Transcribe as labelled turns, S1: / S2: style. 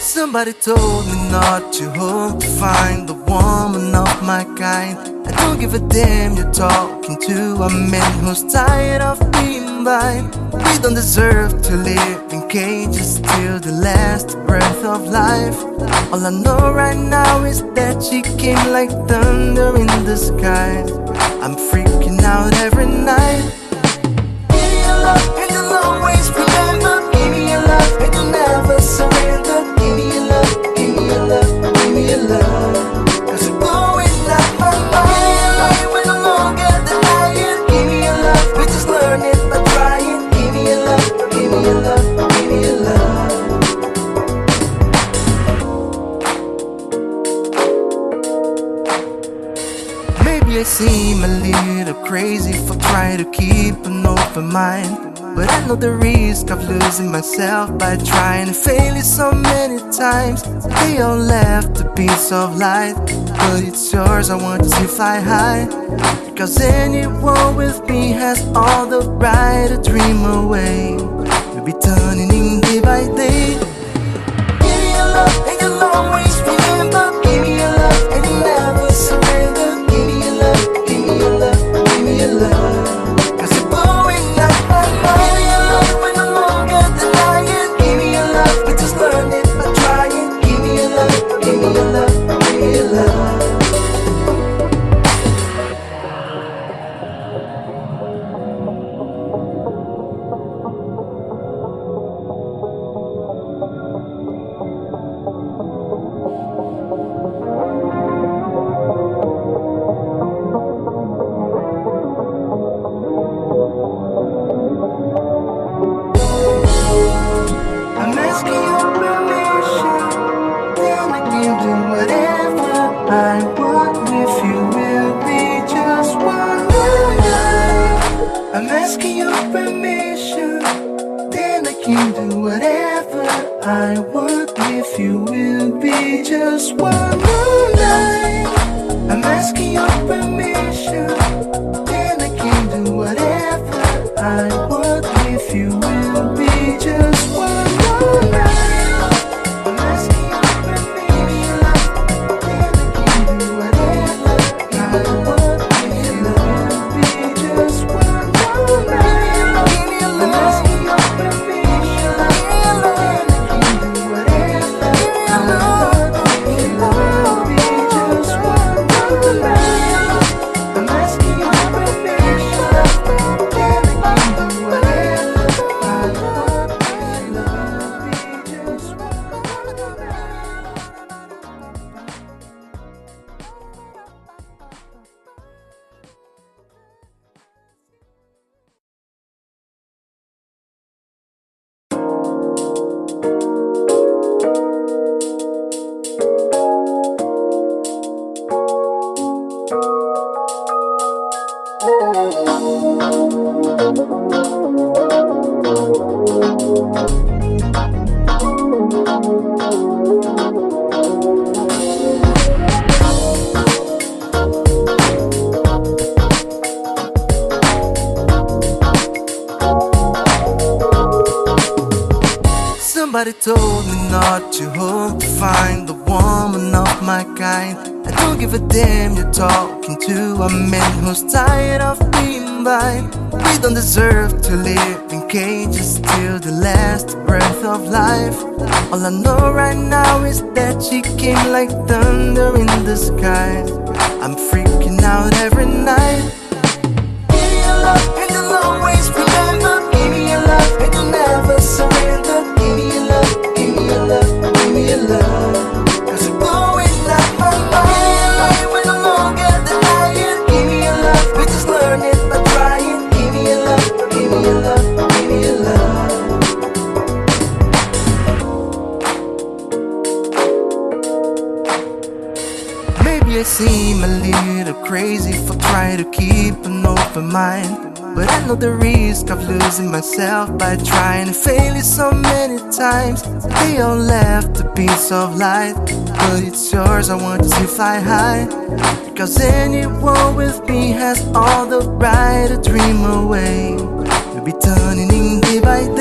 S1: Somebody told me not to hope to find the woman of my kind. I don't give a damn you're talking to a man who's tired of being blind. We don't deserve to live in cages till the last breath of life. All I know right now is that she came like thunder in the sky. I'm freaking out every night. Give me your love and you'll always remember. Give me your love and you'll never surrender. Give me your love, give me your love, give me your love. Cause you're blowing up my mind. We're no longer denying. Give me your love, we just learn it by trying. Give me your love, give me your love, give me your love. Maybe I seem a little crazy for trying to keep an open mind, but I know the risk of losing myself by trying to fail it so many times. They all left a piece of light, but it's yours, I want to see fly high. Because anyone with me has all the right to dream away. We'll be turning in day by day. Give me your love and you'll always remember. Give me your love and you'll never surrender. Give me your love, give me your love, give me your love. Cause you're blowing up my mind. We're no longer denying. Give me your love, we just learn it by trying. Give me your love, give me your love, give me your love. I'm asking your permission, then I can do whatever I want with you. Will be just one night. I'm asking your permission, then I can do whatever I want with you. Will be just one night. I'm asking your permission, then I can do whatever I want with you. Will be just one night. I'm asking your permission, then I can do whatever I want with you. Will be just one night. I'm asking your permission, then I can do whatever I want with you. Will be just one night. I'm asking your permission, then I can do whatever I want with you. Will be just one night. Somebody told me not to hope to find the woman of my kind. I don't give a damn you're talking to a man who's tired of being blind. We don't deserve to live in cages till the last breath of life. All I know right now is that she came like thunder in the sky. I'm freaking out every night. Give me your love and you'll always remember. Give me your love and you'll never surrender. Give me your love, give me your love, give me your love. Cause you're blowing up my mind. We're no longer denying. Give me your love, we just learn it by trying. Give me your love, give me your love, give me your love. Maybe I seem a little crazy for trying to keep an open mind, but I know the risk of losing myself by trying to fail it so many times. They all left a piece of light, but it's yours, I want to see fly high. Because anyone with me has all the right to dream away. We'll be turning in day by day.